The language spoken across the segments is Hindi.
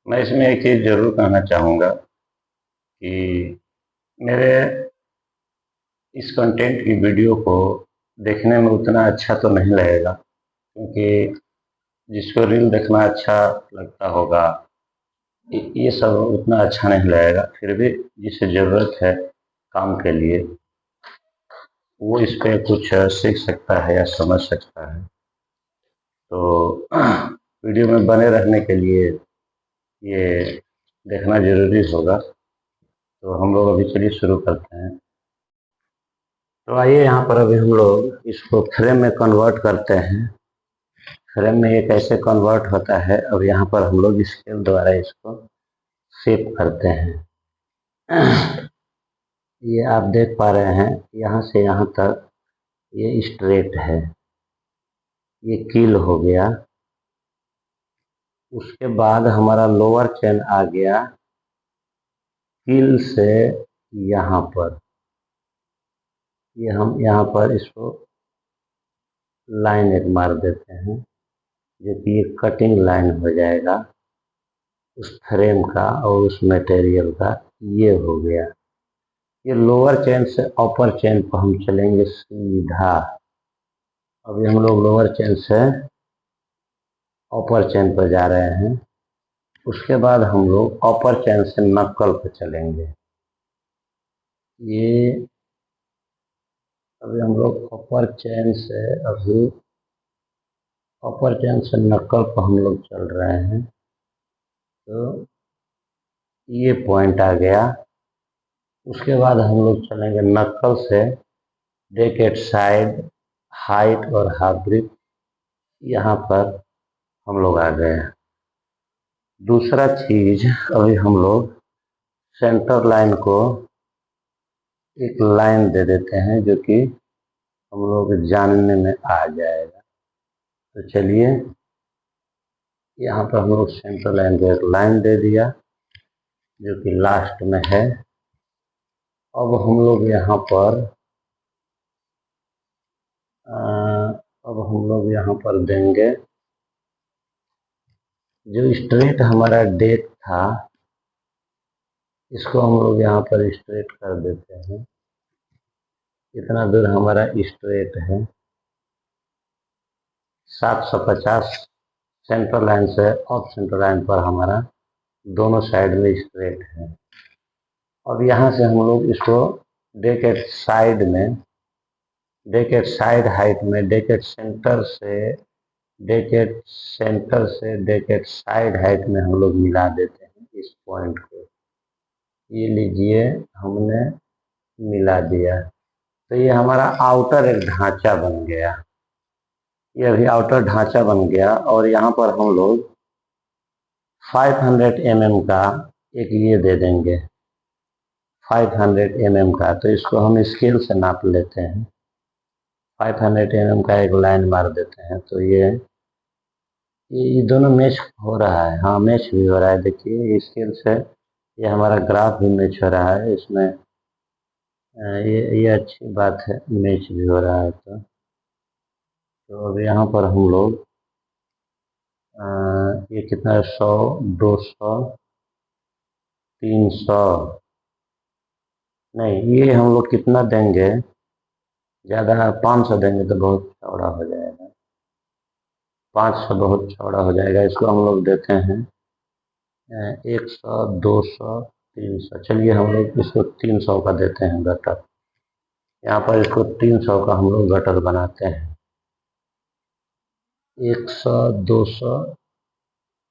मैं इसमें एक चीज़ ज़रूर कहना चाहूँगा कि मेरे इस कंटेंट की वीडियो को देखने में उतना अच्छा तो नहीं लगेगा, क्योंकि जिसको रील देखना अच्छा लगता होगा ये सब उतना अच्छा नहीं लगेगा। फिर भी जिसे ज़रूरत है काम के लिए, वो इस पे कुछ सीख सकता है या समझ सकता है। तो वीडियो में बने रहने के लिए ये देखना ज़रूरी होगा। तो हम लोग अभी चलिए शुरू करते हैं। तो आइए यहाँ पर अभी हम लोग इसको फ्रेम में कन्वर्ट करते हैं। फ्रेम में ये कैसे कन्वर्ट होता है, अब यहाँ पर हम लोग स्केल द्वारा इसको शेप करते हैं। ये आप देख पा रहे हैं, यहाँ से यहाँ तक ये स्ट्रेट है, ये कील हो गया। उसके बाद हमारा लोअर चेन आ गया कील से यहाँ पर। ये हम यहाँ पर इसको लाइन एक मार देते हैं, जो कि एक कटिंग लाइन हो जाएगा उस फ्रेम का और उस मटेरियल का। ये हो गया। ये लोअर चेन से अपर चेन पर हम चलेंगे सीधा। अभी हम लोग लोअर चेन से अपर चेन पर जा रहे हैं। उसके बाद हम लोग अपर चेन से नक्कल पर चलेंगे। ये अभी हम लोग अपर चेन से नक्कल पर हम लोग चल रहे हैं। तो ये पॉइंट आ गया। उसके बाद हम लोग चलेंगे नक्कल से डेक एट साइड, हाइट और हाफ ब्रिथ। यहाँ पर हम लोग आ गए। दूसरा चीज, अभी हम लोग सेंटर लाइन को एक लाइन दे देते हैं, जो कि हम लोग जानने में आ जाएगा। तो चलिए, यहाँ पर हम लोग सेंटर लाइन को एक लाइन दे दिया, जो कि लास्ट में है। अब हम लोग यहाँ पर देंगे जो स्ट्रेट हमारा डेक था, इसको हम लोग यहाँ पर स्ट्रेट कर देते हैं। इतना दूर हमारा स्ट्रेट है 750 सेंट्रल लाइन से ऑफ सेंट्रल लाइन पर हमारा दोनों साइड में स्ट्रेट है। अब यहाँ से हम लोग इसको डेक एट साइड हाइट में डेक एट साइड हाइट में हम लोग मिला देते हैं इस पॉइंट को। ये लीजिए, हमने मिला दिया। तो ये हमारा आउटर एक ढांचा बन गया। ये अभी आउटर ढांचा बन गया। और यहाँ पर हम लोग 500 mm का एक ये दे देंगे, 500 mm का। तो इसको हम स्केल से नाप लेते हैं। 500 mm का एक लाइन मार देते हैं। तो ये दोनों मैच हो रहा है। हाँ, मैच भी हो रहा है। देखिए स्केल से ये हमारा ग्राफ भी मैच हो रहा है इसमें। ये अच्छी बात है, मैच भी हो रहा है। तो अब यहाँ पर हम लोग ये कितना है, 100, 200, 300 नहीं, ये हम लोग कितना देंगे, ज़्यादा 500 देंगे तो बहुत चौड़ा हो जाएगा। 500 बहुत चौड़ा हो जाएगा। इसको हम लोग देते हैं 100, 200, 300। चलिए हम लोग इसको 300 का देते हैं गटर। यहाँ पर इसको 300 का हम लोग गटर बनाते हैं। 100, 200,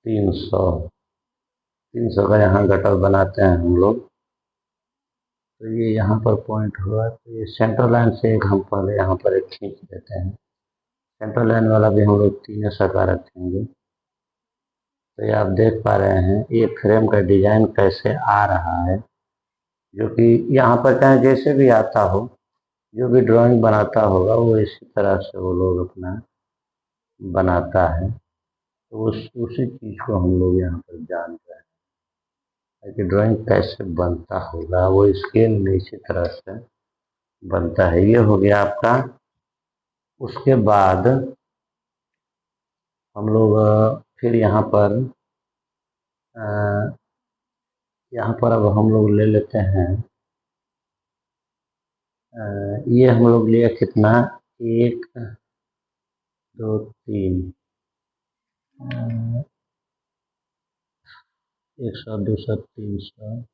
300, 300 का यहाँ गटर बनाते हैं हम लोग। तो ये यहाँ पर पॉइंट हुआ। तो ये सेंट्रल लाइन से एक हम पहले यहाँ पर एक खींच देते हैं। सेंट्रल लाइन वाला भी हम लोग 300 का रखेंगे। तो ये आप देख पा रहे हैं ये फ्रेम का डिजाइन कैसे आ रहा है, जो कि यहाँ पर चाहे जैसे भी आता हो, जो भी ड्राइंग बनाता होगा वो इसी तरह से वो लोग अपना बनाता है। तो उसी चीज़ को हम लोग यहाँ पर जान रहे हैं कि ड्राइंग कैसे बनता होगा। वो स्केल में इसी तरह से बनता है। ये हो गया आपका। उसके बाद हम लोग फिर यहाँ पर यहाँ पर अब हम लोग ले लेते हैं, ये हम लोग लिया कितना, 1 2 3, 100 200 300,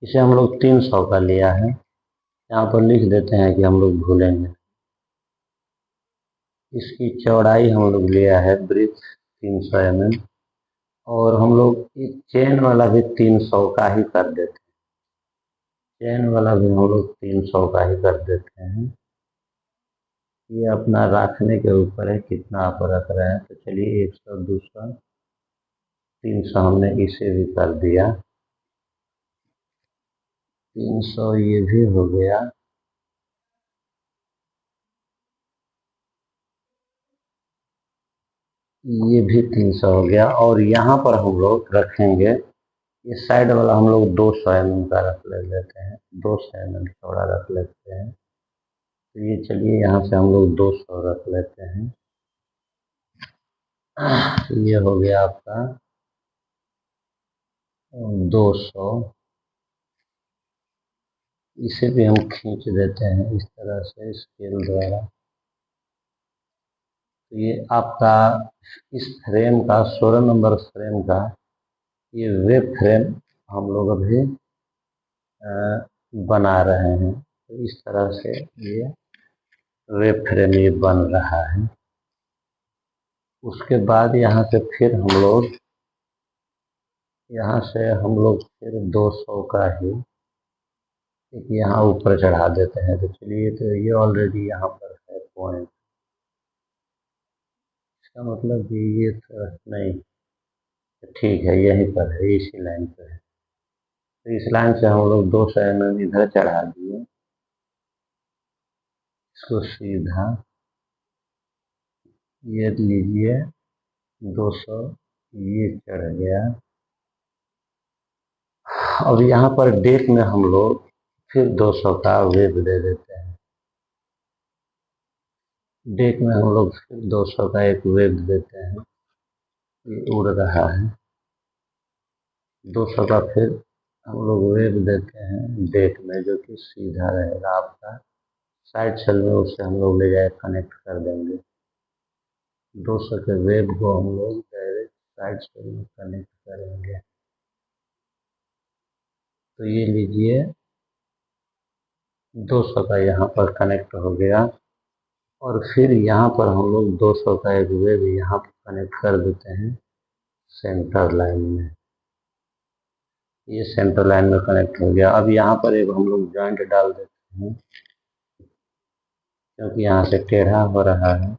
इसे हम लोग 300 का लिया है। यहाँ पर लिख देते हैं कि हम लोग भूलेंगे। इसकी चौड़ाई हम लोग लिया है ब्रिथ 300 mm, और हम लोग चेन वाला भी 300 का ही कर देते हैं। चेन वाला भी हम लोग 300 का ही कर देते हैं। ये अपना रखने के ऊपर है कितना आप रख रहे हैं। तो चलिए 100 200 300 हमने इसे भी कर दिया। 300 ये भी हो गया। ये भी 300 हो गया। और यहाँ पर हम लोग रखेंगे, ये साइड वाला हम लोग 200 mm का रख लेते हैं, 200 mm चौड़ा रख लेते हैं। तो ये चलिए यहाँ से हम लोग 200 रख लेते हैं। ये हो गया आपका 200। इसे भी हम खींच देते हैं इस तरह से स्केल द्वारा। तो ये आपका इस फ्रेम का 16 नंबर फ्रेम का ये वेब फ्रेम हम लोग अभी बना रहे हैं। तो इस तरह से ये वेब फ्रेम ये बन रहा है। उसके बाद यहाँ से फिर हम लोग फिर 200 का ही एक यहाँ ऊपर चढ़ा देते हैं। तो चलिए, तो ये ऑलरेडी यहाँ पर है पॉइंट, इसका मतलब कि ये तो नहीं, ठीक है यहीं पर है, इसी लाइन पर है। तो इस लाइन से हम लोग 200 mm इधर चढ़ा दिए, इसको सीधा ये लीजिए 200 ये चढ़ गया। अब यहाँ पर डेक में हम लोग फिर 200 का वेब दे देते हैं। डेक में हम लोग फिर 200 का एक वेब देते हैं। ये उड़ रहा है। 200 का फिर हम लोग वेब देते हैं डेक में, जो कि सीधा रहेगा आपका साइड सेल में, उससे हम लोग ले जाए कनेक्ट कर देंगे। 200 के वेब को हम लोग डायरेक्ट साइड सेल में कनेक्ट करेंगे। तो ये लीजिए 200 का यहाँ पर कनेक्ट हो गया। और फिर यहाँ पर हम लोग 200 का एक वेब यहाँ पर कनेक्ट कर देते हैं सेंटर लाइन में। ये सेंटर लाइन में कनेक्ट हो गया। अब यहाँ पर एक हम लोग जॉइंट डाल देते हैं, क्योंकि यहाँ से टेढ़ा हो रहा है।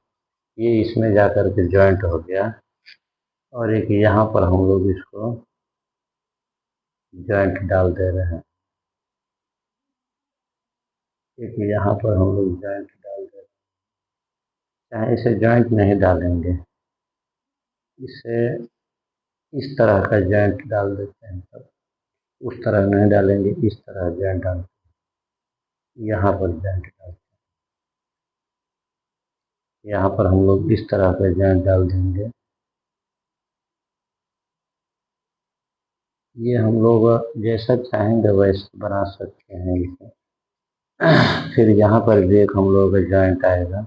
ये इसमें जाकर के जॉइंट हो गया। और एक यहाँ पर हम लोग इसको जॉइंट डाल दे रहे हैं। एक यहाँ पर हम लोग जॉइंट डाल दे रहे हैं। चाहे इसे जॉइंट नहीं डालेंगे, इसे इस तरह का जॉइंट डाल देते हैं। तब उस तरह नहीं डालेंगे, इस तरह जॉइंट डालते हैं। यहाँ पर जॉइंट डालते हैं। यहाँ पर हम लोग इस तरह का जॉइंट डाल देंगे। ये हम लोग जैसा चाहेंगे वैसे बना सकते हैं इसे। फिर यहाँ पर भी एक हम लोग का जॉइंट आएगा,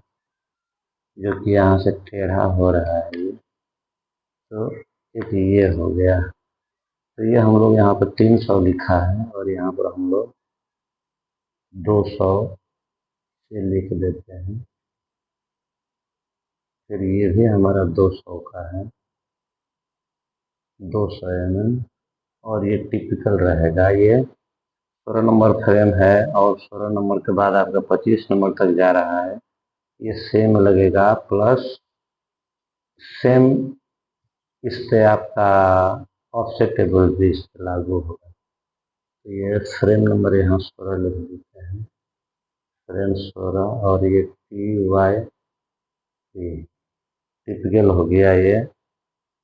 जो कि यहाँ से टेढ़ा हो रहा है ये। तो एक ये हो गया। तो ये हम लोग यहाँ पर 300 लिखा है, और यहाँ पर हम लोग 200 से लिख देते हैं। फिर ये भी हमारा 200 का है, 200 mm। और ये टिपिकल रहेगा। ये 16 नंबर फ्रेम है, और 16 नंबर के बाद आपका 25 नंबर तक जा रहा है। ये सेम लगेगा, प्लस सेम इस पे आपका ऑफसेट टेबल भी इस पे लागू होगा। तो ये फ्रेम नंबर यहाँ 16 लिख देते हैं, फ्रेम 16। और ये TYT टिपिकल हो गया ये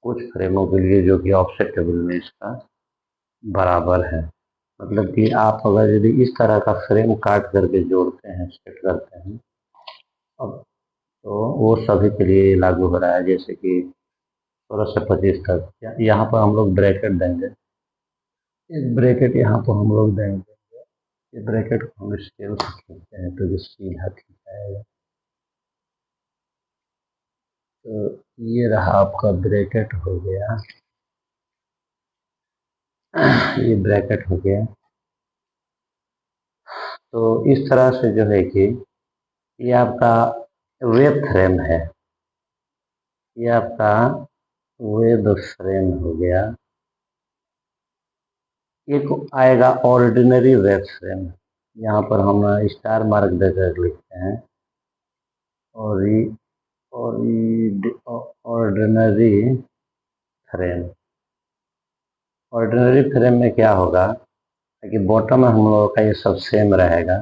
कुछ फ्रेमों के लिए, जो कि ऑफसेट टेबल में इसका बराबर है। मतलब कि आप अगर यदि इस तरह का फ्रेम काट करके जोड़ते हैं, सेट करते हैं, अब तो वो सभी के लिए लागू हो रहा है। जैसे कि 16 से 25 तक। यहाँ पर हम लोग ब्रैकेट देंगे, एक ब्रैकेट यहाँ पर हम लोग देंगे। ये ब्रैकेट को हम स्केल से खींचते हैं तो जो सीधा खींचाएगा। तो ये रहा आपका ब्रैकेट हो गया, ये ब्रैकेट हो गया। तो इस तरह से जो है कि ये आपका वेब फ्रेम है, ये आपका वेब फ्रेम हो गया। एक आएगा ऑर्डिनरी वेब फ्रेम, यहाँ पर हम स्टार मार्क देकर लिखते हैं। और ऑर्डिनरी फ्रेम, ऑर्डिनरी फ्रेम में क्या होगा कि बॉटम में हम लोगों का ये सब सेम रहेगा।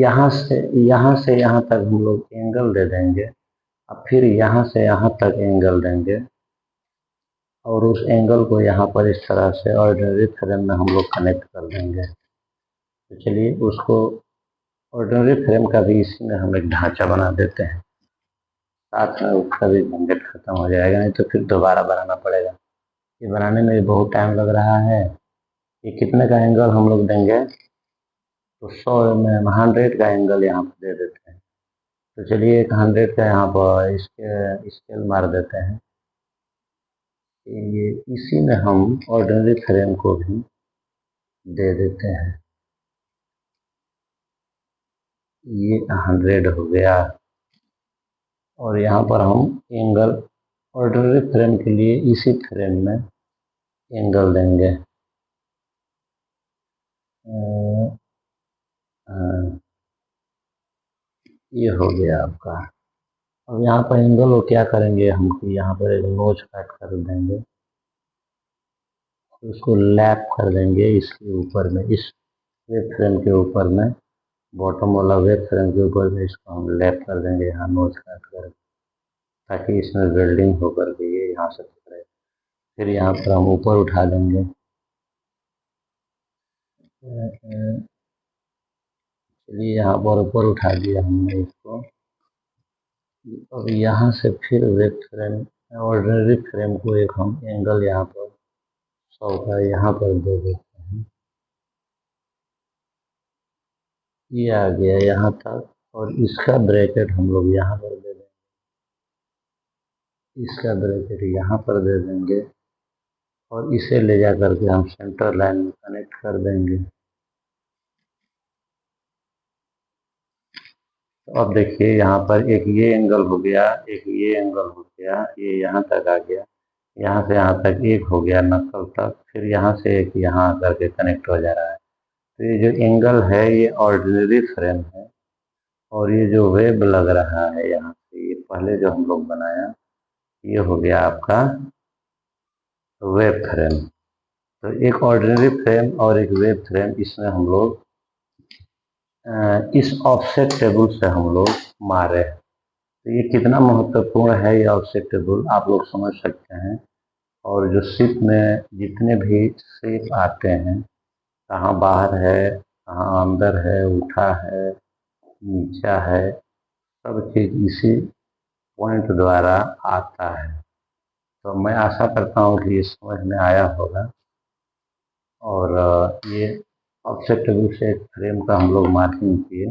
यहाँ से यहाँ तक हम लोग एंगल दे देंगे, और फिर यहाँ से यहाँ तक एंगल देंगे, और उस एंगल को यहाँ पर इस तरह से ऑर्डिनरी फ्रेम में हम लोग कनेक्ट कर देंगे। तो चलिए उसको ऑर्डिनरी फ्रेम का भी इसी में हम एक ढांचा बना देते हैं, साथ में उसका भी झंझट खत्म हो जाएगा, नहीं तो फिर दोबारा बनाना पड़ेगा। ये बनाने में बहुत टाइम लग रहा है। ये कितने का एंगल हम लोग देंगे, तो 100 में 100 का एंगल यहाँ पर दे देते हैं। तो चलिए एक 100 का यहाँ पर इसके स्केल मार देते हैं। ये इसी में हम ऑर्डिनरी फ्रेम को भी दे देते हैं। ये 100 हो गया, और यहाँ पर हम एंगल ऑर्डिनरी फ्रेम के लिए इसी फ्रेम में एंगल देंगे। ये हो गया आपका। अब यहाँ पर एंगल को क्या करेंगे हम, यहाँ पर एक नोच काट कर देंगे, उसको लैप कर देंगे इसके ऊपर में, इस वेब फ्रेम के ऊपर में, बॉटम वाला वेब फ्रेम के ऊपर में इसको हम लैप कर देंगे यहाँ नोच काट कर, ताकि इसमें वेल्डिंग होकर के ये यहाँ से पकड़े। फिर यहाँ पर हम ऊपर उठा देंगे, चलिए यहाँ पर ऊपर उठा दिया हमने इसको। अब यहाँ से फिर वेब फ्रेम ऑर्डिनरी फ्रेम को एक हम एंगल यहाँ पर 100 का यहाँ पर दे देते हैं। ये आ गया यहाँ तक, और इसका ब्रैकेट हम लोग यहाँ पर दे देंगे, इसका ब्रैकेट यहाँ पर दे देंगे, और इसे ले जा करके हम सेंटर लाइन में कनेक्ट कर देंगे। तो अब देखिए यहाँ पर एक ये एंगल हो गया, एक ये एंगल हो गया, ये यहाँ तक आ गया, यहाँ से यहाँ तक एक हो गया नक्कल तक, फिर यहाँ से एक यहाँ आकर के कनेक्ट हो जा रहा है। तो ये जो एंगल है ये ऑर्डिनरी फ्रेम है, और ये जो वेब लग रहा है यहाँ से, ये पहले जो हम लोग बनाया, ये हो गया आपका वेब फ्रेम। तो एक ऑर्डिनरी फ्रेम और एक वेब फ्रेम, इसमें हम लोग इस ऑफसेट टेबल से हम लोग मारे। तो ये कितना महत्वपूर्ण है ये ऑफसेट टेबल, आप लोग समझ सकते हैं। और जो शिप में जितने भी शेप आते हैं, कहाँ बाहर है, कहाँ अंदर है, उठा है, नीचा है, सब चीज़ इसी पॉइंट द्वारा आता है। तो मैं आशा करता हूँ कि ये समझ में आया होगा। और ये ऑफसेट टेबल से एक फ्रेम का हम लोग मार्किंग किए।